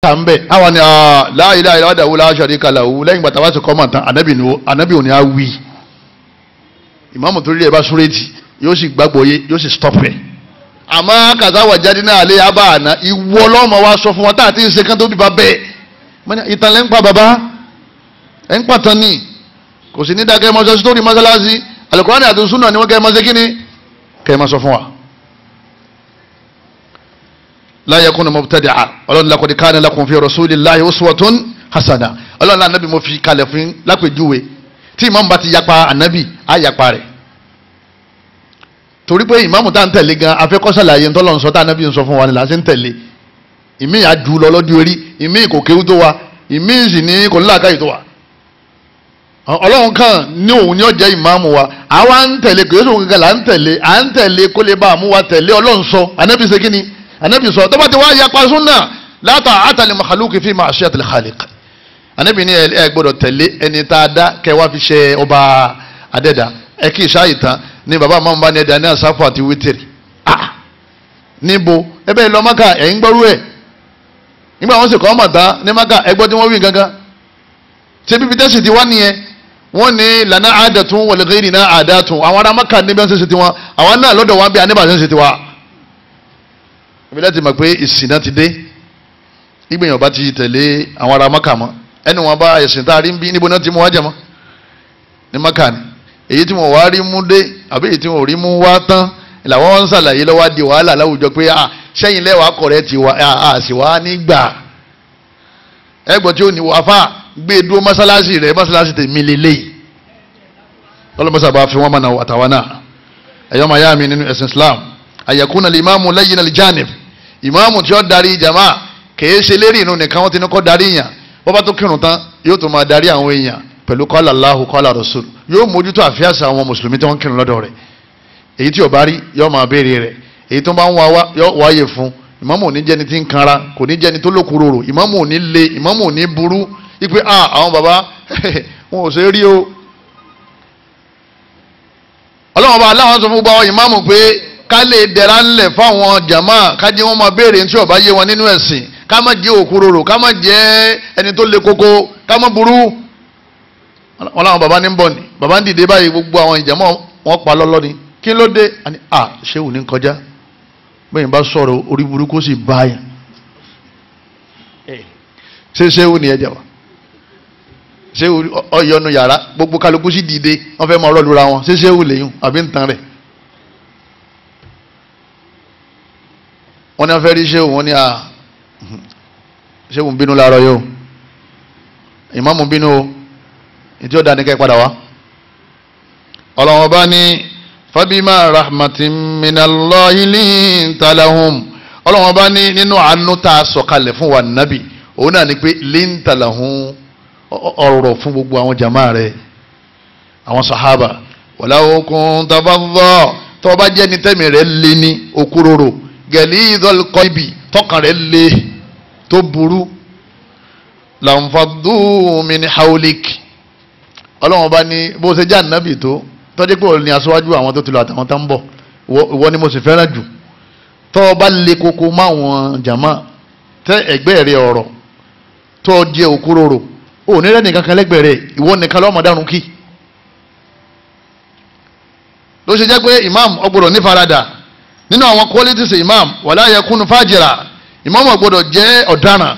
tambe awani la ilaha illa huwa la sharika lahu lẹ́yìn gbata wa ti ko mo tán Ànábì ó ní a wí Imam torí ẹ bá sureti yóò sì gbàgbọ́ yé yóò sì stop ẹ àmọ́ kaza wajadina ale abana ìwọ lo mo wá sọ fún wọn tá ti ṣe kan tó bí bá be mo ní ìtàn lẹ́ ń pa bàbá en pa tán ni kò sí ní dákẹ́ mo sọ story masalasi Al-Qur'ani àti sunna ni wọ́n kẹ́ mo ṣe kíni kẹ́ mo sọ fún wa la yakunu mubtadi'a ọlọ́run laqad kana lakum fi rasulillahi uswatun hasana ọlọ́run anabi mo fi kalẹ̀ fún lápèjúwe tí ìmáàmù bá ti yapa anabi á yapa rẹ̀ torí pé ìmáàmù tá ń tẹ̀lé gan afẹ́kọ́sàlàyé ntọ́lọ́run sọ tá anabi ń sọ fún wa ni là ń ṣe ń tẹ̀lé ìmí àjù lọ lọ́dún orí ìmí kò kéwú tó wa ìmí sì ní kò nílàkàyè tó wa ọlọ́run kan ní òun ní ọjà ìmáàmù wa àwa ń tẹ̀lé kò yẹ́sọ̀ kankan là ń tẹ̀lé kó lè bá àmú wa tẹ̀lé ọlọ́run sọ anabi ṣe kí ni anabi sọ tọ́ba ti wá yapa sunna la ta'ata li makhluqin fi ma'siyatil khaliq anabi ní ẹ gbọ́dọ̀ tẹ̀lé ẹni tá a dá kẹ́ wá fi ṣe ọba adẹ́dà ẹ kí ìṣáyì tán ní baba àmọ́ bá ní ẹ̀dá ní àsáfù àti wítìrì níbo ẹ bẹ́ẹ̀ lọ Mákà ẹ̀yìn gbọ́rú ẹ̀ nígbà wọn sì kọ́ ọmọ tán ní Mákà ẹ gbọ́ tí wọ́n wí gangan ṣé bíbí tẹ́sí ti wá nìyẹn wọ́n ní lana adatun wa li ghayrina adatun àwọn ará Mákà níbi wọn ṣe ti wọn àwọn náà lọ́dọ̀ wọn bí aníbàṣẹ́ ṣe ti wá ibi láti mọ̀ pé ìsìn náà ti dé nígbèyàn bá ti tẹ̀lé àwọn ará Mákà mọ́ ẹni wọn bá ẹ̀sìn tá a rí ń bí níbo náà ti mú wájà mọ́ ní Mákà ni èyí tí wọn wá rí mú dé àbí èyí tí wọn ò rí mú wá tán làwọn ń ṣàlàyé lọ́wọ́ di wàhálà láwùjọ pé sẹ́yìn lẹ́wàá kọ̀rẹ́ ti wá sì wá nígbà ẹgbọ́n tí ó ní wàfà gbé dúró mọ́sálásì rẹ̀ mọ́sálásì tèmi lélẹ́yìí lọ́lọ́mọ́sá bá fi wọ́n mọ̀nà àtàwọn náà ẹ̀yọ́ máa yá mi nínú ẹ̀sìn Islam ayakuna limamu layyina aljanib imamu tí ó darí jama kìí ṣe lérí inú nìkan wọ́n ti ní kọ́ darí yàn wọ́n bá tó kírun tán yóò tó máa darí àwọn èèyàn pẹ̀lú qala Allahu qala Rasul yóò mójútó àfíàsí àwọn mùsùlùmí tí wọ́n kírun lọ́dọ̀ rẹ̀ èyí tí ò bá rí yóò máa béèrè rẹ̀ èyí tó bá ń wá yóò wáyè fún imamu ò ní jẹ́ni tí ń kanra kò ní jẹ́ni tó lókùròrò imamu ò ní le imamu ò ní burú ipe àwọn baba wọn ò ṣe rí o ọlọ́wọ́n bá aláwọn sọ fún gbogbo àwọn imamu pé ká lè dẹ̀ra ńlẹ̀ fáwọn jama ká jẹ́ wọ́n máa béèrè tí ó bá yé wọn nínú ẹ̀sìn ká má jẹ́ òkúròrò ká má jẹ́ ẹni tó le koko ká má burú wọn làwọn baba ní ń bọ̀ ni baba ń dìde báyìí gbogbo àwọn ìjàmọ́ wọn pa lọ́lọ́ ni kí ló dé àní ṣéwù ní kọjá bẹ́ẹ̀ bá sọ̀rọ̀ orí burúkú sì bá yàn ṣé ṣéwù ni ẹ jà wá ṣéwù ọyọnu yàrá gbogbo kálukú sì dìde wọn fẹ́ máa rọ́ọ̀lù ra wọn ṣé ṣéwù lẹ́yìn àbí ń tan rẹ̀ wọ́n ní wọ́n fẹ́ rí ṣéwù wọ́n ní ṣéwù ń bínú láàárọ̀ yóò ìmáàmù bínú o ìtí ó dání kẹ́ padà wá ọlọ́wọ́n bá ní fabima rahmatin minallahi linta lahum ọlọ́wọ́n bá ní nínú àánú tá a sọ̀kalẹ̀ fún wa nàbì òun náà ni pé linta lahum ọ̀rọ̀ fún gbogbo àwọn jàmáà rẹ̀ àwọn sàhábà walau kunta fadda tó bá jẹ́ ní tẹ́mi rẹ̀ lé ní òkúròrò gẹ̀lídọ́l kọ́ibì tọkàn rẹ̀ lé tó burú lànfàdú min hawlik ọlọ́wọ́n bá ní bó ṣe jẹ́ ànábì tó tọ́jú pé òun ni aṣáájú àwọn tó ti lọ àtàwọn tó ń bọ̀ ìwọ ni mo sì fẹ́ràn jù tọ́ ọ bá lé koko máwọn jàmá tẹ́ ẹgbẹ́ rẹ̀ ọ̀rọ̀ tó ọ jẹ́ òkúròrò ò ní rẹ́ nìkan kan lẹ́gbẹ̀ẹ́ rẹ̀ ìwọ nìkan lọ́mọ dárun kí ló ṣe jẹ́ pé imam ọgbọ́dọ̀ ní faradà nínú àwọn qualities imam wala yakunu fajira imam ọgbọ́dọ̀ jẹ́ ọ̀daràn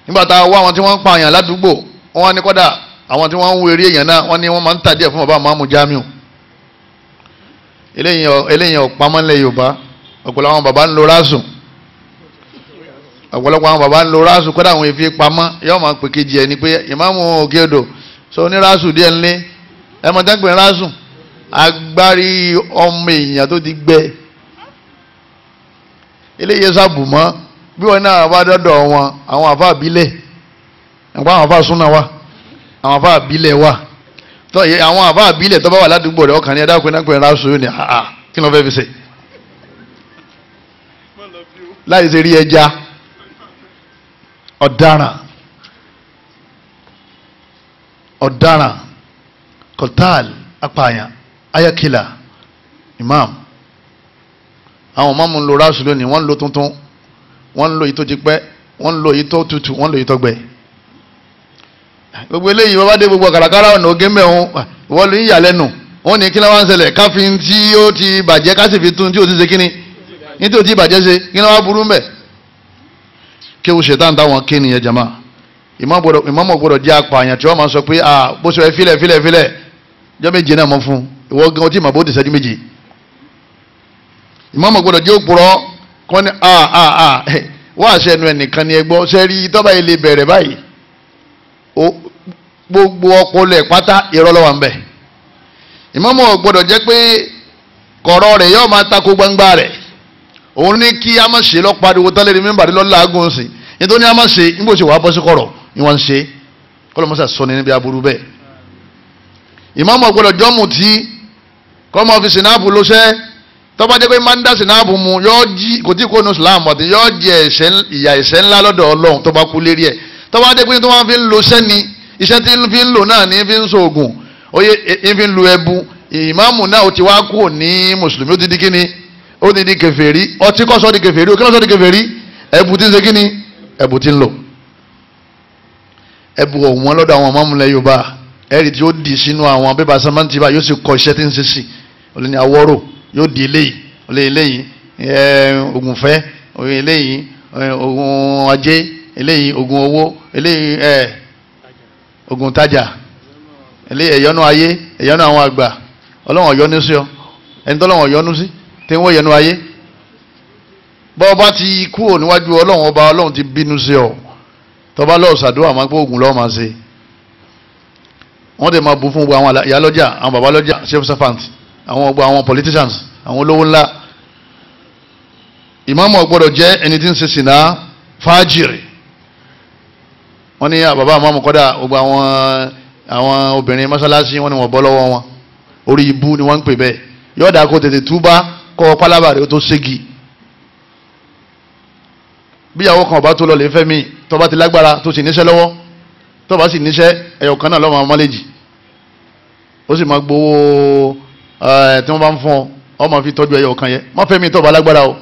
nígbà tá a wá àwọn tí wọ́n ń pa àyàn ládùúgbò wọ́n wá ní kọ́dà àwọn tí wọ́n ń wo eré èèyàn náà wọ́n ní wọ́n máa ń tàdí ẹ̀ fún bàbá àmọ́ Jamiu eléyìí ọ̀pamọ́lẹ̀ Yorùbá ọ̀pọ̀lọpọ̀ àwọn bàbá ń lo rásùn ọ̀pọ̀lọpọ̀ àwọn bàbá ń lo rásùn kọ́dà àwọn èéfì pamọ́ yóò máa pè kejì ẹ̀ ni pé ìmáàmù òkè odò sọ ní rásùn díẹ̀ ńlẹ́ ẹ̀ mọ̀ tẹ́gbẹ̀ẹ́ rásùn agbárí ọmọ èèyàn tó ti gbẹ eléyìí sábùmọ́ bí wọn náà bá dọ́dọ̀ wọn àwọn àfa àbílẹ̀ ẹ̀pọ̀ àwọn àfa súnà wa àwọn àfa àbílẹ̀ wa tó yẹ àwọn àfa àbílẹ̀ tó bá wà ládùúgbò rẹ̀ ọkàn ní ẹ̀dá pé náà pé rásù yóò ní kí ló fẹ́ fi ṣe láì ṣe rí ẹja ọ̀daràn kọ̀tàl apààyàn ayakila imam àwọn ọmọ mu ń lo rásù lónìí wọ́n ń lo tuntun wọ́n ń lo èyí tó ti pẹ́, wọ́n ń lo èyí tó tutù, wọ́n ń lo èyí tó gbẹ. gbogbo eléyìí wọ́n bá dé gbogbo kàràkàrà ọ̀nà ògé mẹ́wọ̀n wọ́n lè ń yà lẹ́nu wọ́n ní kí ló wá ń ṣẹlẹ̀ káfíń tí ó ti bàjẹ́ ká sì fi tún tí ó ti ṣe kíni ní tí ó ti bàjẹ́ ṣe kí ló wá burú mbẹ̀. kéwù ṣètàn táwọn ké nìyẹn jama ìmáàmù gbọ́dọ̀ jẹ́ apààyàn tí wọ́n máa sọ pé bó ṣe filẹ̀ jọ́ méje náà mọ́ fún ìwọ gan ọtí màbó ti ṣẹ́jú méje. ìmáàmù gbọ́dọ̀ jẹ́ òpùrọ́ kọ́ ni wọ́n àṣẹ ẹnu ẹnìkan ni ẹgbọ́ sẹ́rí tọ́ba ilé bẹ̀rẹ̀ báyìí gbogbo ọpọlọ ẹ̀ pátá irọ́ ló wà ńbẹ̀. ìmáàmù gbọ́dọ̀ jẹ́ pé kọ̀rọ̀ rẹ̀ yóò máa tako gbangba rẹ̀ òun ní kí a má ṣe lọ́pàdé tálẹ̀ ní mímbàdí lọ́la agùn sí nítorí a má ṣe nígbò tí wàá bọ́ sí kọ̀rọ̀ ni wọ́n ń ṣe kọ́lọ́mọ́sà sọ ní níbi aburú bẹ́ẹ̀. ìmáàmù gbọ́dọ̀ jọ́mù tí kọ́mọ fi sinapu ló ṣẹ́ tọ́ba jẹ́ pé máa ń dá sinapu mu yóò jí kò tí kò nu Islam ọ̀tí yóò jẹ ìyà ẹ̀ṣẹ̀ ńlá lọ́dọ̀ Ọlọ́run tó bá kú lérí ẹ̀ tọ́ba jẹ́ pé tó máa fi ń lo sẹ́ni iṣẹ́ tí fi ń lò náà ní fi ń sògùn oyè ní fi ń lu ẹbu ìmáàmù náà ó ti wá kú ní mùsùlùmí ó ti di kíni ó ti di kèfèrí ọtí kọ́ sọ́ di kèfèrí òkè lọ́sọ́ di kèfèrí ẹbu ti ń ṣe kíni ẹbu ti ń lò ẹbu ọ̀wọ́n lọ́dọ̀ àwọn ọmọọmọlẹ̀ Yorùbá ẹ̀rì tí ó di sínú àwọn bébà sẹ́mẹ́ntì bá yóò sì kọ iṣẹ́ tí ń ṣe sí olè ní awọ́rò yóò di eléyìí olè eléyìí ògùnfẹ́ olè eléyìí ògùn ajé eléyìí ògùn owó eléyìí ògùn tajà eléyìí ẹ̀yọ́nú ayé ẹ̀yọ́nú àwọn àgbà Ọlọ́run ọ̀yọ́nú sí ọ ẹni tó Ọlọ́run ọ̀yọ́nú sí tí wọ́n yẹnu ayé bọ́ bá ti kú níwájú Ọlọ́run ọba Ọlọ́run ti bínú sí ọ tọba lọ́ọ̀ sàdúrà máa gbé ògùn lọ́ọ́ máa ṣe wọ́n dẹ̀ máa bu fún gbogbo àwọn ìyálọ́jà àwọn babalọ́jà civil servant àwọn politicians àwọn olówó ńlá. ìmáàmù ọ̀gbọ́dọ̀ jẹ́ ẹni tí ń ṣe sìnà fájìrì wọ́n ní bàbá àmọ́mù kọ́dà gbogbo àwọn obìnrin mọ́sálásí wọ́n ní wọ́n bọ́ lọ́wọ́ wọn orí ibú ni wọ́n ń pè bẹ́ẹ̀ yọ̀ọ́dà kó tètè túbá kọ́ pálábà rẹ̀ ó tó ségi bíyàwó kan ọba tó lọ lè fẹ́ mi tó bá ti lágbára tó sì níṣẹ́ lọ́wọ́ tó bá sì níṣẹ́ ẹ̀yọ̀ kan náà lọ́mọ ọmọlẹ́jì ó sì máa gbowó tí wọ́n bá ń fún ọ máa fi tọ́jú ẹ̀yọ̀ kan yẹ má fẹ́ mi tó bá lágbára o.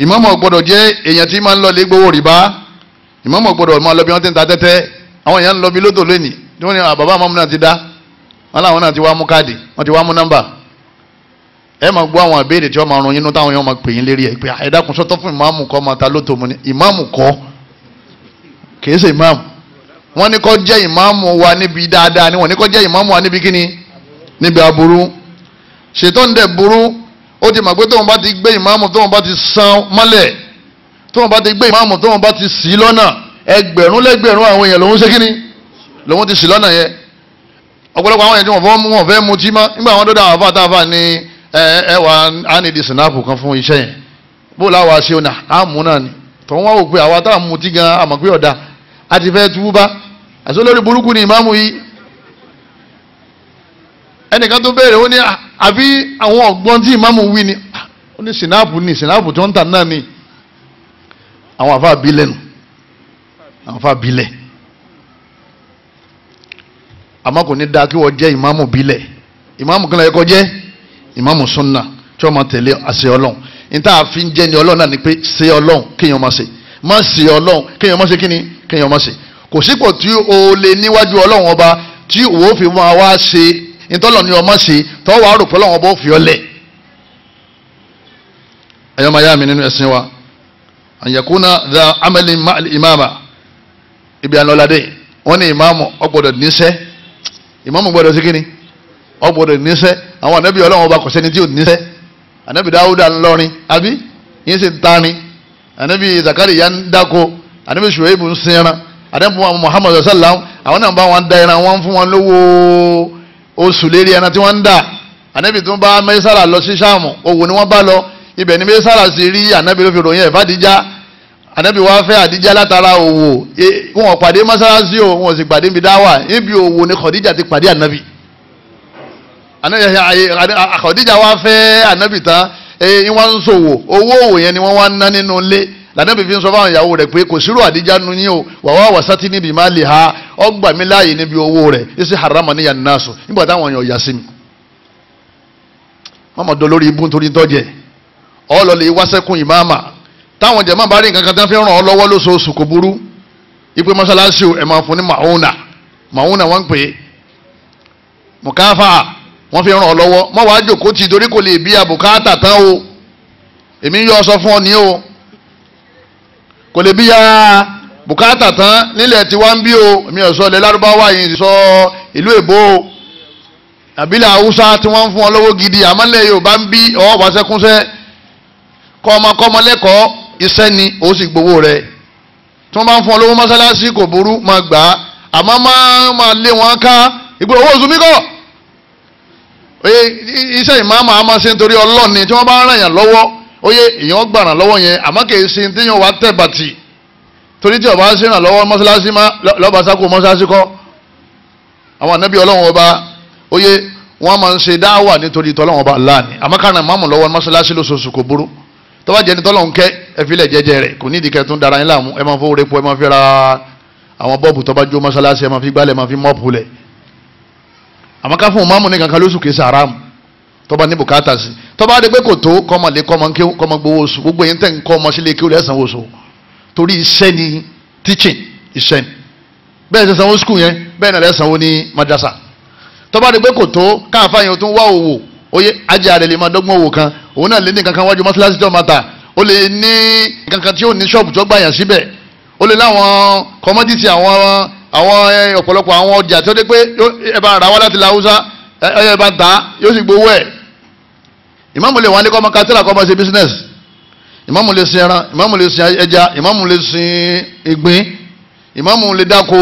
ìmáàmù gbọ́dọ̀ jẹ́ èèyàn tí máa ń lọ lé gbowó rìbá ìmáàmù gbọ́dọ̀ máa lọ bí wọ́n ti ń ta tẹ́tẹ́ àwọn èèyàn ń lọ bí lótò lónìí tí wọ́n ní bàbá àmọ́ náà ti dá wọn láwọn náà ti wá mú káàdì wọ́n ti wá mú nọ́mbà ẹ máa gbọ́ àwọn ìbéèrè tí wọ́n máa rún yín nú táwọn èèyàn máa pè yín lérí ẹ̀ pé ẹ dákun sọ́tọ̀ fún ìmáàmù kọ́ máa ta lótò mu ni ìmáàmù kọ́ kìí ṣe ìmáàmù wọ́n ní kó jẹ́ ìmáàmù wa níbi dáadáa ni wọ́n ní kó jẹ́ ìmáàmù wa níbi kíni níbi aburú ṣètò ń dẹ̀ burú ó ti mọ̀ pé tóun bá ti gbé ìmáàmù tóun bá ti san mọ́lẹ̀ tóun bá ti gbé ìmáàmù tóun bá ti ṣì lọ́nà ẹgbẹ̀rún lẹ́gbẹ̀rún àwọn èèyàn lòun ṣe kíni lòun ti ṣì lọ́nà yẹn ọ̀pọ̀lọpọ̀ àwọn èèyàn tí wọ́n fẹ́ mutí mọ́ nígbà wọn dọ́dọ̀ àwọn afáàtàfà ni ẹ wà á ní di sinapu kan fún iṣẹ́ yẹn bó láwa ṣe ọ̀nà àmú náà ni tọ́wọ́n wá wò pé àwa táwọn mutí gan àmọ̀ pé ọ̀dà a ti fẹ́ túbá àti olórí burúkú ni ìmáàmù yìí ẹnìkan tó béèrè ó ní àbí àwọn ọ̀gbọ́n tí ìmáàmù wí ni ó ní sinapu tó ń tà náà ni àwọn àfa bílẹ̀ nù àwọn àfa bílẹ̀ àmọ́ kò ní dáa kí wọ́n jẹ́ ìmáàmù bílẹ̀ ìmáàmù kan lẹ́yìn kọ́ jẹ́ ìmáàmù sunna tí wọ́n máa tẹ̀lé àṣẹ ọlọ́run níta àfi ń jẹ́ ni ọlọ́run náà ni pé ṣe ọlọ́run kéèyàn máa ṣe má ṣe ọlọ́run kéèyàn máa ṣe kíni kéèyàn máa ṣe kò sípò tí o lè níwájú ọlọ́run ọba tí òwò fi máa wá ṣe ìtọ́lọ̀ ni ọmọ ṣe tọ́ wàá rò pé ọlọ́run ọba ó fi ọ lẹ̀. ẹ̀yọ́ máa yá mi nínú ẹ̀sìn wa àyẹ̀kúnà dá amẹ́lì ìmáàmà ibi ànọ́ládé wọ́n ní ìmáàmù ó gbọ́dọ̀ níṣẹ́ ìmáàmù gbọ́dọ̀ sí kíni ó gbọ́dọ̀ níṣẹ́ àwọn ànábì ọlọ́run ọba kò sẹ́ni tí ò níṣẹ́ ànábì dáúdà ńlọrin àbí yín sì ń tarin ànábì zakariya ń dáko ànábì ṣùwẹ́bù ń sinran ànábì muhammadu sallam àwọn náà bá wọn da ẹran wọn fún wọn lówó oṣù lérí ẹran tí wọ́n ń dà ànábì tó ń bá mẹ́sàlá lọ sí sáàmù òwò ni wọ́n bá lọ ibẹ̀ ni mẹ́sàlá sì rí ànábì ló fi ròyìn ẹ̀fà àdíjá ànábì wá fẹ́ àdíjá látara òwò wọn pàdé mọ́sálásí o wọn sì pàdé ibi dáwà níbi òwò ni Khadija ti pàdé ànábì Khadija wá fẹ́ ànábì tán wọ́n ń ṣòwò owó òwò yẹn ni wọ́n wá ń ná nínú ilé lànàbì fi ń sọ fáwọn ìyàwó rẹ̀ pé kò sírò àdíjá nu yín o wàwá wàsátì níbi má lè ha ọgbà mi láàyè níbi owó rẹ̀ yíṣẹ́ harama níyà násù nígbà táwọn èèyàn yà sí mi mọ́mọ́ dọ́ lórí ibú nítorí tọ́jẹ́ ọlọ lè wá sẹ́kùn ìmáàmà táwọn jẹ̀mọ́ bá rí nǹkan kan tí wọ́n fi ràn ọ́ lọ́wọ́ lóṣooṣù kò burú ipe mọ́sálásí ẹ̀ máa fún ní màúnà wọ́n ń pè é mùkáfà wọ́n fi ràn ọ́ lọ́wọ́ mọ́ wàá jòkó tì torí kò lè bí àbùkátà tán o èmi yọ sọ fún ọ ní o kò lè bí ya bùkátà tán nílẹ̀ tí wọ́n ń bí o èmi ò sọ ilẹ̀ lárúbáwá yìí sọ ìlú èbó o àbílẹ̀ haúsá tí wọ́n ń fún ọ lọ́wọ́ gidi àmọ́lẹ̀ yorùbá ń bí ọwọ́ wàṣẹ́kúnṣẹ́ kọ́mọ lẹ́kọ̀ọ́ iṣẹ́ ni ó sì gbowó rẹ̀ tí wọ́n bá ń fún ọ lọ́wọ́ mọ́sálásí kò burú máa gbà á àmọ́ máa lé wọn ká ìgbé owó oṣù mi kọ́ oye iṣẹ́ ìmáàmà àmọ́ ṣe nítorí ọlọ́ọ̀ni tí wọ́n bá ń ràn yàn lọ́wọ́ oye èèyàn gbàràn lọ́wọ́ yẹn àmọ́ kì í ṣe téèyàn wá tẹ̀ bàtì torí tí ọba ṣe ràn lọ́wọ́ mọ́sálásí lọ́ba sáko mọ́sálásí kọ́ àwọn ànábì ọlọ́run ọba oye wọ́n máa ń ṣe dáwà nítorí tọ́lọ́run ọba láàánì àmọ́ ká ràn máàmù lọ́wọ́ mọ́sálásí lóṣooṣù kò burú tọ́ba jẹ́ ní tọ́lọ́run kẹ́ ẹ filẹ̀ jẹ́jẹ́ rẹ̀ kò nídìí kẹ́ tún dara yín láàmú ẹ máa fowó repo ẹ máa fi ra àwọn bọ́ọ̀bù tọ́ba jó mọ́sálásí ẹ máa fi gbálẹ̀ ẹ máa fi mọ́ọ̀pù lẹ̀ àmọ́ ká fún máàmù ní kankan lóṣù kìí sàrámù tọ́ba ní bùkátà sí tọ́ba adé pé kò tó kọ́mọ lé kọ́mọ gbowó oṣù gbogbo yẹn tẹ̀ ń kọ́ ọmọ sílé kí ó lẹ́sàn oṣù torí iṣẹ́ ni teaching iṣẹ́ ni bẹ́ẹ̀ ṣe sanwó skul yẹn bẹ́ẹ̀ náà lẹ́sàn-án ní madrasa tọ́ba adé pé kò tó káàfà yẹn tó ń wá òwò oyè ajé àrẹ lè máa dọ́gbọ́n òwò kan òun náà lé ní kankan wájú mọ́ṣáláṣí tó máa ta ó lè ní kankan tí ó ní ṣọ́ọ̀bù tó gbà yàn síbẹ̀ ó lè láwọn commodity àwọn ọ̀pọ̀lọpọ̀ àwọn ọjà tó dé pé ẹ bá ra wá láti la Haúsá ẹ bá ta yóò sì gbowó ẹ̀ ìmáàmù lè wà ní kọ́mọ kátìrà kọ́mọ ṣe business ìmáàmù lè sin ẹran ìmáàmù lè sin ẹja ìmáàmù lè sin ìgbín ìmáàmù lè dáko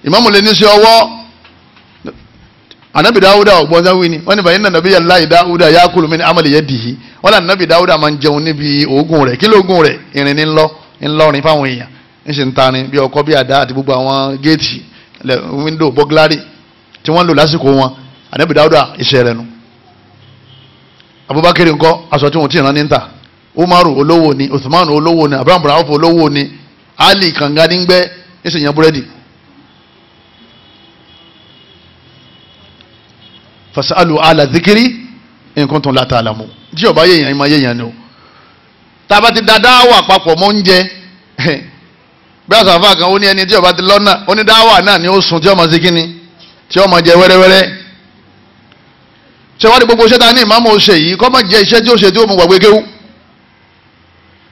ìmáàmù lè ní sí ọwọ́ anabi Dáúdà ọgbọ́n sáwí ni wọ́n ní bàyí náà nàbí yàrá Dáúdà yakulu min amali yadihi wọ́n lànà nàbí Dáúdà máa ń jẹun níbi oògùn rẹ̀ kí lóògùn rẹ̀ ìrìn ní ńlọrin fáwọn èèyàn ń ṣe ń tarin bí ọkọ bí àdá àti gbogbo àwọn géètì window burglary tí wọ́n lò lásìkò wọn anabi Dáúdà iṣẹ́ rẹ̀ nu Abubakar ńkọ́ aṣọ tí wọ́n ti rán ní ta Umaru olówó ni Uthman olówó ni Abraham Brahaf olówó ni Ali kànga nígbẹ́ ń ṣe yan búrẹ́dì fasalu ala dhikri in kuntum la ta'lamun tí ó bá yéèyàn ìmọ̀ yéèyàn ni o tá a bá ti dáadáa wà papọ̀ mọ́ oúnjẹ bí àṣàfà kan ó ní ẹni tí ó bá ti lọ́nà ó ní dáwà náà ni ó sùn tí ó máa ṣe kíni tí ó máa jẹ wẹ́rẹ́wẹ́rẹ́ ṣé wá ní gbogbo iṣẹ́ ta ní ìmáàmù ọ̀ṣẹ̀ yìí kọ́ máa jẹ iṣẹ́ tí ó ṣe tí ó mú gbàgbé kéwú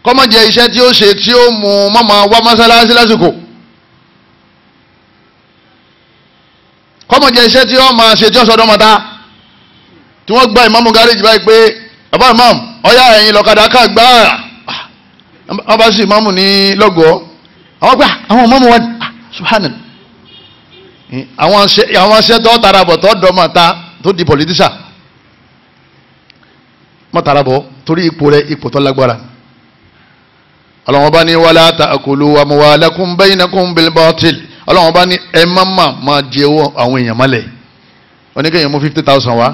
kọ́ máa jẹ iṣẹ́ tí ó ṣe tí ó mú mọ́mọ́ wá mọ́sálásí lásìkò kọ́ máa jẹ iṣẹ́ tí ó máa ṣe tí ó sọdọ́ mọ́ta tí wọ́n gba ìmáàmù gáréjì báyìí pé bàbá ìmáàmù ọ̀yá ẹ̀yìn lọ́kadà ká gbá wọ́n bá sí ìmáàmù ní lọ́gọ̀ọ́ àwọn gbà àwọn ìmáàmù wọn subhanallah àwọn aṣẹ́ tó tara bọ̀ tó dọ́ mọ́ta tó di politician mọ́tàlábọ̀ torí ipò rẹ̀ ipò tó lágbára ọlọ́wọ́n bá ní wala ta'kulu amwalakum bainakum bil batil ọlọ́wọ́n bá ní ẹ máa jẹ owó àwọn èèyàn mọ́lẹ̀ oníkẹ́yìn mú 50,000 wá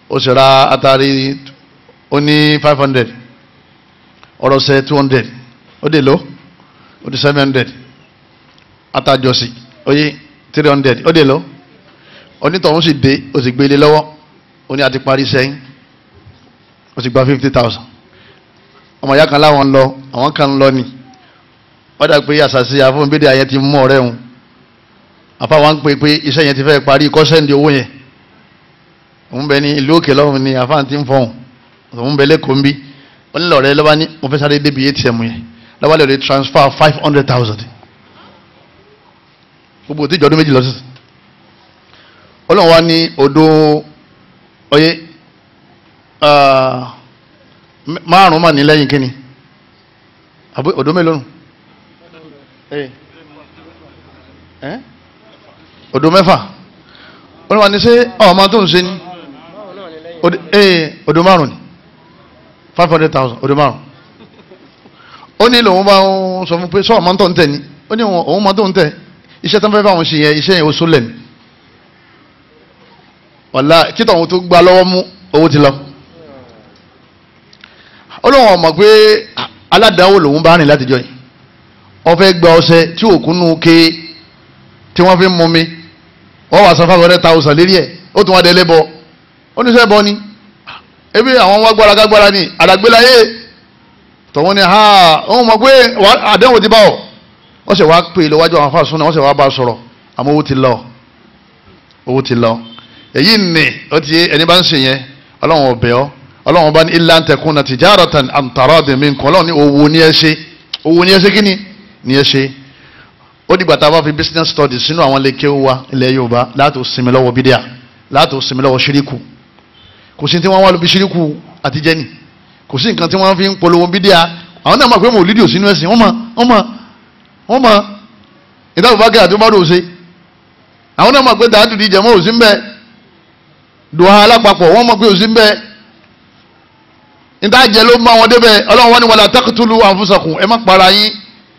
ó sì ra atari ó ní 500 ọ̀rọ̀ sẹ́ 200 ó dè ló ó di 700 atajọsí ó yí 300 ó dè ló onítọ̀hún sì dé ó sì gbélé lọ́wọ́ ó ní àti parí sẹ́yìn ó sì gba 50,000 ọmọ ìyá kan láwọn lọ àwọn kan lọ ni wọ́n dà pé àṣàṣì àfọ̀nbédè ayẹ ti mú ọ̀rẹ́ wọn àfáwọn ń pè pé iṣẹ́ yẹn ti fẹ́ parí kọ́sẹ́ǹdì owó yẹn òun bẹ ní ìlú òkè lọ́hùn ni àfáàn ti ń fọ̀hún òun bẹ lẹ́kọ̀ọ́ ń bí wọ́n nílò ọ̀rẹ́ lọ́ba ní mo fẹ́ sáré débi ATM yẹn lọ́ba lè transfer 500,000 gbogbo tí ìjọdún méjì lọ sí ọlọ́run wa ní odò ọyẹ márùn-ún mà ní lẹ́yìn kíni àbí odò mélòó nù odò mẹ́fà ọlọ́run wa ní ṣé ọmọ tó ń ṣe ni odò márùn-ún ni 500,000 odò márùn-ún ó ní lòun bá ń sọ fún pé sọ ọmọ tó ń tẹ̀ ni ó ní òun mọ tó ń tẹ̀ iṣẹ́ tó ń fẹ́ fáwọn ṣe yẹn iṣẹ́ yẹn oṣù lẹ́nu wàlá títọ̀ ohun tó gba lọ́wọ́ mú owó ti lọ olóhùn ọmọ pé aládàáwò lòun bá rìn látijọ́ yìí wọ́n fẹ́ gba ọṣẹ tí òkúnnú ké tí wọ́n fi ń mumi wọ́n wà san 500,000 lérí ẹ̀ ó tún wá dé lẹ́bọ oníṣẹ́ bọ ni ebi àwọn wá gbára ní àdàgbélayé tọ̀wọ́n ni wọ́n mọ̀ pé àdéhùn ti bá ọ̀ wọ́n sì wá pè lọ́wọ́jú àwọn afáàsùn náà wọ́n sì wá bá a sọ̀rọ̀ àmọ́ owó ti lọ èyí nì ó ti ẹni bá ń ṣe yẹn ọlọ́run ọbẹ̀ ọ́ ọlọ́run bá ní illa an takuna tijaratan an taradin minkum ọlọ́run ní owó ní ẹ ṣe kí ni ẹ ṣe ó dìgbà tá a bá fi business studies sínú àwọn ilé kéwú wa ilẹ̀ Yorùbá láti sinmi lọ́wọ́ bídíà láti sinmi lọ́wọ́ ṣíríkù kò sí tí wọ́n wá lóbi ṣíríkù àti jẹ́nì kò sí nǹkan tí wọ́n fi ń polówó bídíà àwọn náà mọ̀ pé mòlídìí ò sínú ẹ̀sìn wọ́n mọ̀ ìdáàbò bá kẹ́ àti ọmọdé ò ṣe àwọn náà mọ̀ pé dàádùn ìjẹ̀mọ́ ò sí ń bẹ dùhà alápapọ̀ wọ́n mọ̀ pé ò sí ń bẹ ìdájẹ́ ló bá wọn débẹ̀ ọlọ́run wọn ni wala taqtulu anfusakum ẹ má para yín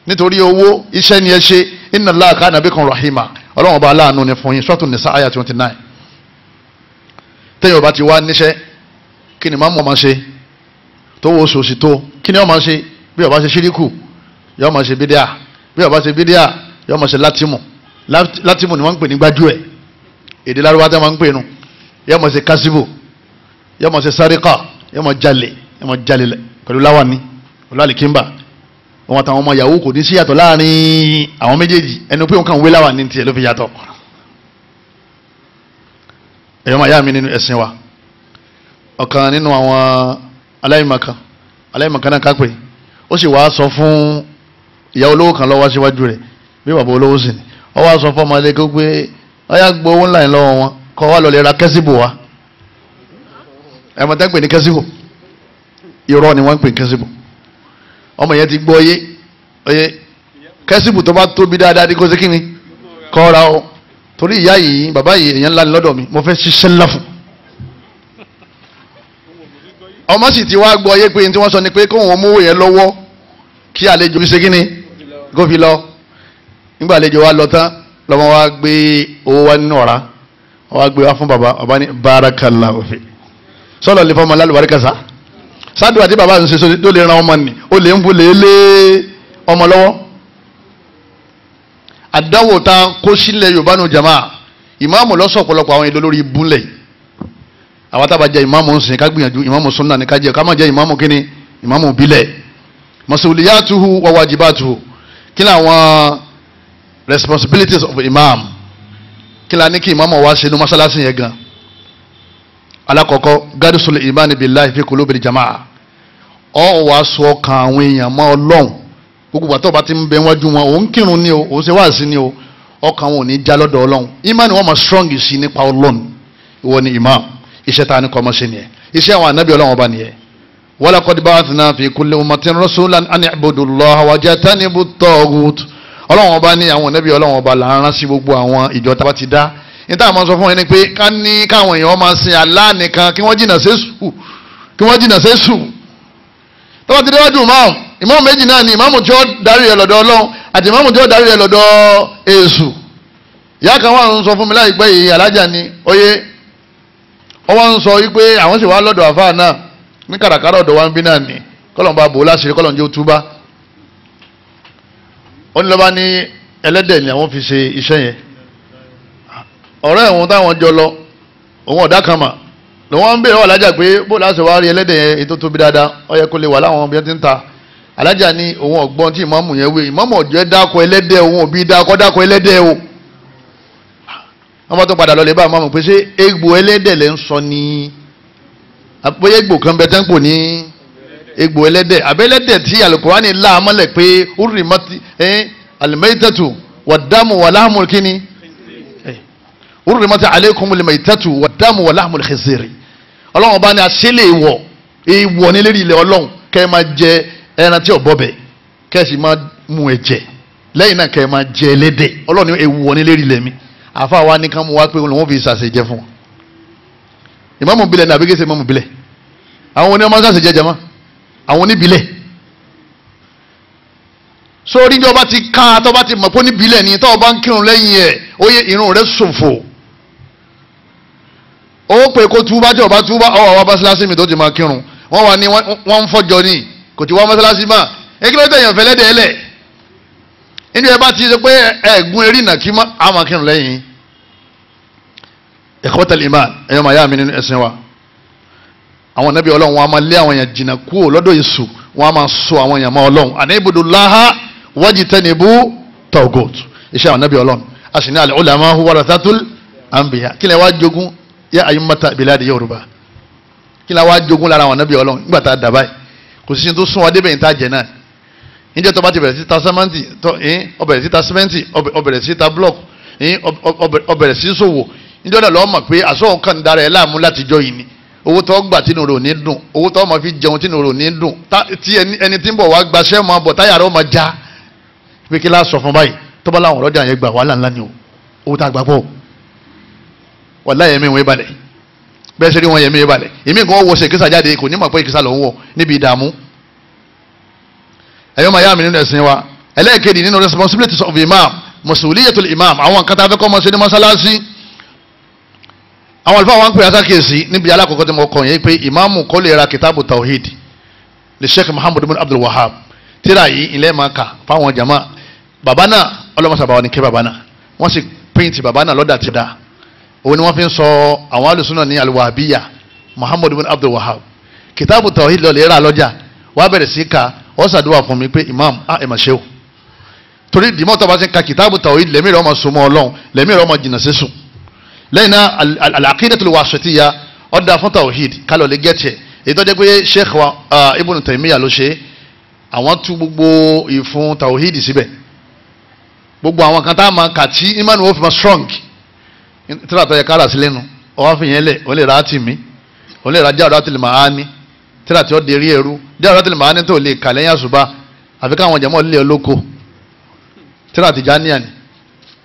nítorí owó iṣẹ́ ni ẹ ṣe inna Allaha kana bikum rahima ọlọ́run ọba aláàánú ni fún yín Suratun Nisa ayah 29 tẹ́yìn ọba ti wá níṣẹ́ kí ni máa mọ̀ máa ṣe tó wo oṣooṣì tó kí ni ọ máa ṣe bí ọba ṣe ṣíríkù yọ máa ṣe bídíà bí ọba ṣe bídíà yọ máa ṣe látìmù ni wọ́n ń pè ní gbájú ẹ̀ èdè lárúbá tẹ́ máa ń pè nu yọ máa ṣe kásíbò yọ máa ṣe sáríkà yọ máa jalè pẹ̀lú láwàní pẹ̀lú àlìkínbà wọn àtàwọn ọmọ yahoo kò ní sí yàtọ̀ láàrin àwọn méjèèjì ẹnu pé nǹkan wé láwàní tiẹ̀ ló fi yàtọ̀ ẹ̀yọ́ máa yá mi nínú ẹ̀sìn wa ọ̀kan nínú àwọn aláìmọ̀kan náà kápẹ́ ó sì wá sọ fún ìyá olówó kan lọ́wọ́ síwájú rẹ̀ bí bàbá olówó sì ni ó wá sọ fún ọmọdé kó pé ọyá gbowó ńlá yìí lọ́wọ́ wọn kọ́ wá lọ lè ra kẹ́sìbò wa ẹ̀mọ̀ tẹ́ ń pè ní kẹ́sìbò irọ́ ni wọ́n ń pè ní kẹ́sìbò ọmọ yẹn ti gbọ́ oyé kẹ́sìbò tó bá tóbi dáadáa ní kó sí kíni kọ́ ra o torí ìyá yìí bàbá yìí èèyàn ńlá ni lọ́dọ̀ mi mo fẹ́ ṣiṣẹ́ ńlá fún ọmọ sì ti wá gbọ́ yé pé tí wọ́n sọ ni pé kóun mú yẹn lọ́wọ́ kí àlejò fi ṣe kíni kó fi lọ nígbà àlejò wa lọ tán lọ́mọ wa gbé owó wa nínú ọ̀rá wọ́n wá gbé wa fún bàbá ní barakallahu fi sọ́lọ̀ lè fọmọ lálùbáríkà sá sádùn àti bàbá ń ṣe tó lè ran ọmọ nì ó lè ń fún lè ọmọ lọ́wọ́ àdáwò ta kó sílẹ̀ Yorùbá nù jama ìmáàmù lọ́sọ̀ ọ̀pọ̀lọpọ̀ àwọn èdè lórí ibúlẹ̀ àwọn tábà jẹ́ ìmáàmù ń sìn ká gbìyànjú ìmáàmù sunna ní ká jẹ́ ká má jẹ́ ìmáàmù kíni ìmáàmù bílẹ̀ masuliyatuhu wa wajibatuhu kí ni àwọn responsibilities of imam kí ni a ní kí ìmáàmù wá ṣe ní mọ́sálásí yẹn gan alakọ̀kọ́ gadisul imani billahi fi qulubil jamaa ọ wàá sọ ọkàn àwọn èèyàn mọ́ Ọlọ́run gbogbo àtọ́ bá ti ń bẹ wájú wọn òun kírun ni o òun ṣe wáàsí ni o ọkàn wọn ò ní já lọ́dọ̀ Ọlọ́run imani wọn máa strong sí nípa Ọlọ́run ìwọ ni imam iṣẹ́ ta ni kọ́ ọmọ ṣe nìyẹn iṣẹ́ àwọn ànábì Ọlọ́run ọba nìyẹn walaqad ba'athna fi kulli ummatin rasulan an i'budu Allaha wajtanibu at-taghut Ọlọ́run ọba ní àwọn ànábì Ọlọ́run ọba là ń rán sí gbogbo àwọn ìjọ tá a bá ti dá níta àmọ́ sọ fún wọn ni pé ká ní káwọn èèyàn máa sin Allah nìkan kí wọ́n jìnnà sẹ́sù tó bá ti déwájú ìmáàmù méjì náà ni ìmáàmù tí ó darí rẹ̀ lọ́dọ̀ Ọlọ́run àti ìmáàmù tí ó darí rẹ̀ lọ́dọ̀ Èṣù ìyá kan wà ń sọ fún mi láìpẹ́ yìí alájà ni oyè wọ́n ń sọ wípé àwọn sì wá lọ́dọ̀ àfáà náà ní kàràkàrà ọ̀dọ̀ wa ń bí náà ni kọ́lọ̀ ń bá bò láṣìírí kọ́lọ̀ ń jẹ́ òtúbá ó ní lọ́ba ní ẹlẹ́dẹ̀ ni àwọn fi ṣe iṣẹ́ yẹn ọ̀rẹ́ ẹ̀wọ̀n táwọn jọ lọ òun ọ̀dà kan mà lòun ń bèèrè wà lájà pé bó láṣẹ wá rí ẹlẹ́dẹ̀ yẹn ètò tóbi dáadáa ó yẹ kó lè wà láwọn bí wọ́n ti ń ta alájà ní òun ọ̀gbọ́n tí ìmáàmù yẹn wé ìmáàmù ọ̀jẹ́ dákọ ẹlẹ́dẹ̀ òun òbí dákọ ẹlẹ́dẹ̀ o wọ́n bá tó padà lọ lè bá ìmáàmù pé ṣé egbò ẹlẹ́dẹ̀ lẹ́ ń sọ ní bóyá egbò kan bẹ tán pò ní egbò ẹlẹ́dẹ̀ àbẹ́lẹ́dẹ̀ tí Al-Qur'ani láàmọ́lẹ̀ pé urrimati al-maytatu wad-damu wa lahmul kíni urrimati alaykumul maytatu wad-damu wa lahmul khinziri ọlọ́run bá ní aṣẹ́lẹ̀ èèwọ̀ ní lérí ilẹ̀ ọlọ́run kẹ́ ẹ máa jẹ ẹran tí ò bọ́bẹ̀ kẹ́ ẹ sì máa mú ẹ̀jẹ̀ lẹ́yìn náà kẹ́ ẹ máa jẹ ẹlẹ́dẹ̀ ọlọ́run ní èèwọ̀ ní lérí ilẹ̀ mi àfa wa ní ká mú wá pé òun fi ṣàṣejẹ fún wọn ìmáàmù bilẹ̀ ní àbíkẹ́sẹ̀ ìmáàmù bilẹ̀ àwọn oní ọmọ ṣàṣejẹ jẹ mọ́ àwọn oníbilẹ̀ sórí ní ọba ti ká tọ́ba ti mọ̀ pé oníbilẹ̀ ni tọ́ba ń kírun lẹ́yìn ẹ̀ ó yẹ irun rẹ̀ ṣòfò ó pè kó túbá tí ọba túbá ọwọ́ àwọn mọ́sálásí mi tó ti máa kírun wọ́n wà ní wọ́n ń fọ́jọ ní kò ti wá mọ́sálásí mọ́ ekele tẹ̀yàn fẹ́lẹ́ dẹ̀ ẹlẹ̀ inú ẹ bá ti ṣe pé ẹ̀gún erí nà kí á máa kírun lẹ́yìn ikhwatal iman ẹ̀yọ́ màá yá mi nínú ẹ̀sìn wa àwọn ànábì Ọlọ́run wọn a máa lé àwọn èèyàn jìnnà kúrò lọ́dọ̀ èṣù wọn a máa sọ àwọn èèyàn mọ́ Ọlọ́run àní ibudullaha wajtanibu taghut iṣẹ́ àwọn ànábì Ọlọ́run a sì ní al-ulama warathatul anbiya kí lè wá jogún yá ayyummata biladi Yorùbá kí lè wá jogún lára àwọn ànábì Ọlọ́run nígbà tá a dà báyìí kò sí tó sún wa débẹ̀ níta jẹ náà níjẹ́ tó bá ti bẹ̀rẹ̀ sí ta sẹ́mẹ́ntì ó bẹ̀rẹ̀ sí ta sẹ́mẹ́ntì ó bẹ̀rẹ̀ sí ta blọ́ọ̀kù ó bẹ̀rẹ̀ sí ṣòwò níjọ́ náà lọ́ọ́ mọ̀ pé àsọ̀hún kan dára ẹ̀ láàmú láti jọ yìí ni owó tó gbà tínú rò ní dùn owó tó máa fi jẹun tínú rò ní dùn tí ẹni tí ń bọ̀ wá gbaṣẹ́ máa bọ̀ táyà rẹ̀ máa já pé kí láà sọ fún báyìí tó bá láwọn ọ̀rọ̀jà yẹn gbà wàhálà ńlá ni o owó tá a gbà pọ̀ wàláhì yẹmí wọn balẹ̀ bẹ́ẹ̀ sẹ́ni wọn yẹmí balẹ̀ èmi nǹkan wọ ṣe kísà jáde kò ní mọ̀ pé kísà ló ń wọ̀ níbi ìdààmú ẹ̀yọ́ máa yá mi nínú ẹ̀sìn wa ẹlẹ́ẹ̀kejì nínú responsibilities of imam masuliyatul imam àwọn nǹkan tá a fẹ́ kọ́ ọmọ ṣe ní mọ́sálásí àwọn àlùfáà wọn ń pè àsákèsí níbi alákọ̀ọ́kọ́ tí mo kọ̀ yẹn pé ìmáàmù kọ́ lè ra kitabu tawhid lè sheikh muhammad bin abdul wahab tíra yìí ilẹ̀ máa kà fáwọn jama bàbá náà ọlọ́mọṣàbà wa ní kẹ́ bàbá náà wọ́n sì píntì bàbá náà lọ́dà ti dá òun ni wọ́n fi ń sọ àwọn alùsùnà ní alwahabiya muhammad bin abdul wahab kitabu tawhid lọ lè ra lọ́jà wàá bẹ̀rẹ̀ sí ka ó ṣàdúrà fún mi pé imam ẹ̀ mà ṣe o torí dìmọ́ tó bá ti ka kitabu tawhid lẹ́mí rẹ̀ ọmọ sọmọ ọlọ́run lẹ́mí rẹ̀ ọmọ jìnnà sísùn lẹ́yìn náà al-aqidatul wasitiyya ọ̀dà fún tawhid kálọ̀ lè gẹ̀tẹ̀ èyí tó jẹ́ pé sheikh wa ibn Taymiyyah ló ṣe àwọn tú gbogbo ìfún tawhid síbẹ̀ gbogbo àwọn kan tá a máa kà tí imanu wo fi ma strong tíra tó yẹ kára sí lẹ́nu ọwọ́ fi yẹn lẹ̀ ó lè ra á tì mí ó lè ra Jawharatul Ma'ani tíra tí ó dérí ẹrú Jawharatul Ma'ani tó lè kà lẹ́yìn àṣùbà àfi káwọn jẹ̀mọ́ lé olóko tíra Tìjàníyà ni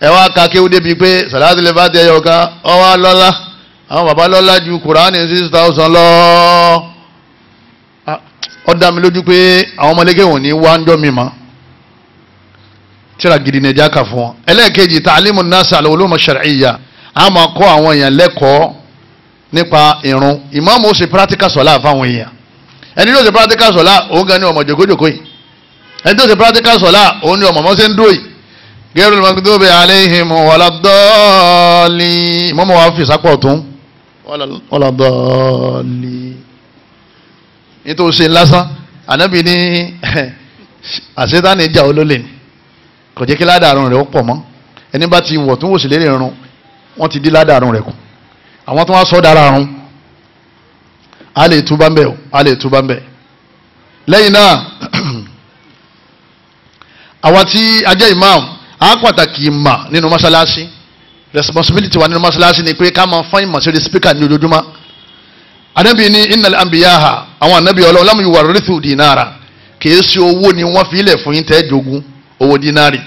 ẹ wá ka kéwú débi pé sàlátì lè bá tẹ ẹyọ kan ọwọ́ lọ́lá àwọn bàbá lọ́lá ju kùránì 6,000 lọ ọ dá mi lójú pé àwọn ọmọlẹ́gẹ̀ wọ̀n ní wá ń jọ mi mọ́ tíra gidi ní ẹja kà fún wọn. ẹlẹ́ẹ̀kejì ta'limu an-nas al-ulum ash-shar'iyya a máa kọ́ àwọn èèyàn lẹ́kọ̀ọ́ nípa ìrun ìmáàmù ó ṣe practical sọ̀lá fáwọn èèyàn ẹni tó ṣe practical sọ̀lá òun gan ni ọmọ jòkójòkó yìí ẹni tó ṣe practical sọ̀lá òun ni ọmọ mọ́sẹ́ ń dó yìí gẹ́rù magdubi alayhim waladdallin ìmáàmù wa fi sápọ̀ tún waladdallin nítorí ṣe lásán ànábì ní àṣetánì ìjà olólè ni kò jẹ́ kí ládàrún rẹ̀ ó pọ̀ mọ́ ẹni bá ti wọ̀ tún wò sí lérí irun wọ́n ti dí ládàrún rẹ̀ kù àwọn tó wá sọ dára rún a lè túbá ń bẹ̀ o a lè túbá ń bẹ̀ lẹ́yìn náà àwa tí a jẹ́ imam a pàtàkì ìmà nínú mọ́ṣáláṣí responsibility wa nínú mọ́ṣáláṣí ni pé ká máa fọ́n ìmọ̀ sí speaker ní ojoojúmọ́ anabi ní innal anbiyaha àwọn anabi ọlọ́run lam yuwarrithu dinara kìí ṣe owó ni wọ́n fi ilẹ̀ fún yín tẹ́ jogún owó dinari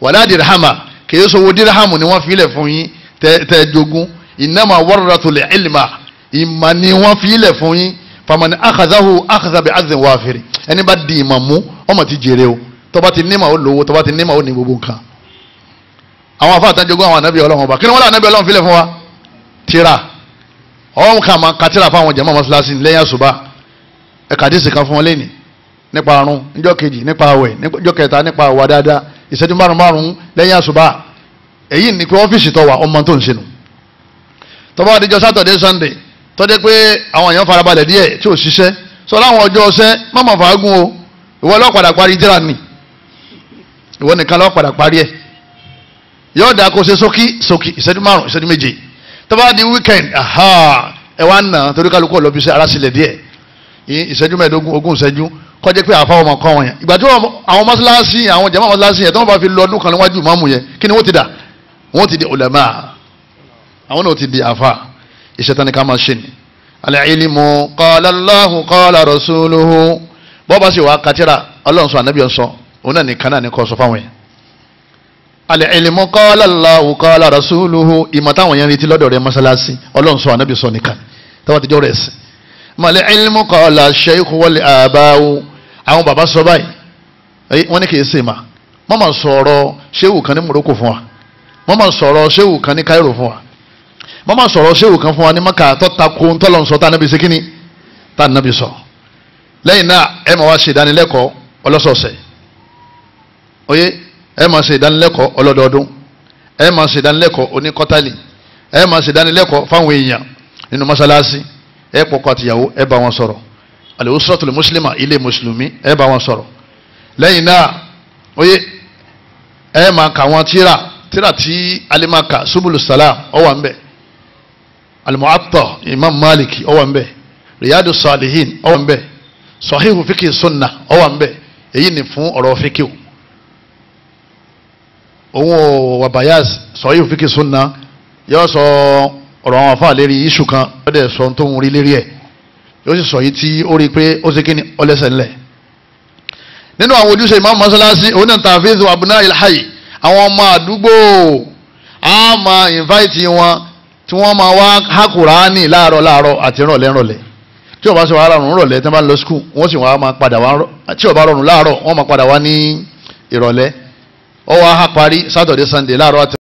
wala dirhama kìí ṣe owó dirhamu ni wọ́n fi ilẹ̀ fún yín tẹ́ jogún innama warrathul ilma ìmà ni wọ́n fi ilẹ̀ fún yín faman akhadhahu akhadha bi'adhin wafir ẹni bá di ìmà mú ọmọ ti jèrè o tó bá ti nímà ó lówó tó bá ti nímà ó ní gbogbo nǹkan àwọn afá àtàjogún àwọn anabi ọlọ́run ọba kí ni wọ́n lé anabi ọlọ́run fi ilẹ̀ fún wa tírà ọ̀hún kà máa katira fáwọn jàmá mọ́sálásí lẹ́yìn àṣùbà ẹ̀ka àdìsí kan fún wọn lẹ́nìí nípa àrùn níjọ́ kejì nípa àwẹ̀ níjọ́ kẹta nípa àwà dáadáa ìṣẹ́jú márùn lẹ́yìn àṣùbà èyí ni pé ọ́fíìsì tó wà ọmọ tó ń ṣe nù. tọ́ba àdìjọ sátọ̀dé sunday tọ́jẹ́ pé àwọn èèyàn farabalẹ̀ díẹ̀ tí ò ṣiṣẹ́ sọ láwọn ọjọ́ ọ̀sẹ́ mọ́mọ́ fàágùn o ìwọ ló padà parí jẹ́ra ni ìwọ nìkan ló padà parí ẹ̀ yóò dáa kó ṣe sókí ìṣẹ́jú márùn ìṣẹ́jú méje tọ́ba di weekend ẹ wá nà torí kálukú ọ̀lọ́bí sí arásílẹ̀ díẹ̀ ìṣẹ́jú mẹ́ẹ̀ẹ́dógún ogún ìṣẹ́jú kọjá pé àfa ọmọ kan wọn yẹn ìgbà tí àwọn mọ́sálásí àwọn jàmá mọ́sálásí yẹn tí wọ́n bá fi lọ ọdún kan níwájú ìmáàmù yẹn kí ni wọ́n ti dà wọ́n ti di ulama àwọn náà ti di àfa ìṣẹ́tàn ní ká máa ṣe ni. al-ilmu qala Allahu qala rasuluhu bọ́ọ̀bá sì wà kátìrà ọlọ́run sọ ànábì ọ̀sọ́ òun náà nìkan náà ní kọ́ sọ fáwọn yẹn. al-ilmu qala Allahu qala rasuluhu ìmọ̀ táwọn yẹn retí lọ́dọ̀ rẹ̀ mọ́sálásí ọlọ́run sọ ànábì sọ nìkan táwọn ti jọ́ rẹ̀ sí. mọ̀lẹ́ ilmu qala sheikh wal aba'u àwọn bàbá sọ báyìí wọ́n ní kì í ṣe mà wọ́n máa sọ̀rọ̀ ṣéwù kan ní Morocco fún wa wọ́n máa sọ̀rọ̀ ṣéwù kan ní Cairo fún wa wọ́n máa sọ̀rọ̀ ṣéwù kan fún wa ní Maka tó tako ntọ́lọ́ sọ tá a nàbí ṣe kíni tá a nàbí sọ lẹ́yìn náà ẹ máa wá ṣe ìdánilẹ́kọ̀ọ́ ọlọ́sọ̀ọ̀sẹ̀ oyè ẹ máa ṣe ìdánilẹ́kọ̀ọ́ ọlọ́dọọdún ẹ máa ṣe ìdánilẹ́kọ̀ọ́ oníkọ́tàlì ẹ máa ṣe ìdánilẹ́kọ̀ọ́ fáwọn èèyàn nínú mọ́ṣáláṣí ẹ pọkọ àtìyàwó ẹ bá wọn sọ̀rọ̀ al-usratul muslima ilé mùsùlùmí ẹ bá wọn sọ̀rọ̀ lẹ́yìn náà oyè ẹ máa kà wọn tíra tí alimaka subulu salam ó wà ńbẹ̀ al-mu'atta imam maliki ó wà ńbẹ̀ riyadu salihin ó wà ńbẹ̀ sahihu fiqh sunna ó wà ńbẹ̀ èyí ni fún ọ̀rọ̀ fiqh òun wà bayaz sahihu fiqh sunna yóò sọ ọ̀rọ̀ àwọn afáà lérí iṣu kan ó dẹ̀ sọ tó ń rí lérí ẹ̀ yóò sì sọ yìí tí ó rí i pé ó ṣe kí ni ọlẹ́sẹ̀ ńlẹ̀ nínú àwọn ojúṣe ìmáàmù mọ́sálásí òun náà tàfíìsì abúná ilhayi àwọn ọmọ àdúgbò á máa invite wọn tí wọ́n máa wá hákùránì láàárọ̀ àti rọ̀lẹ́ tí ó bá ṣe wàhálà rùn rọ̀lẹ́ tí wọ́n bá lọ skul wọ́n sì wá máa padà wá tí ó bá rọrùn láàárọ̀ wọ́n máa padà wá ní ìrọ̀lẹ́ ó wá há parí Saturday Sunday láàárọ̀ àti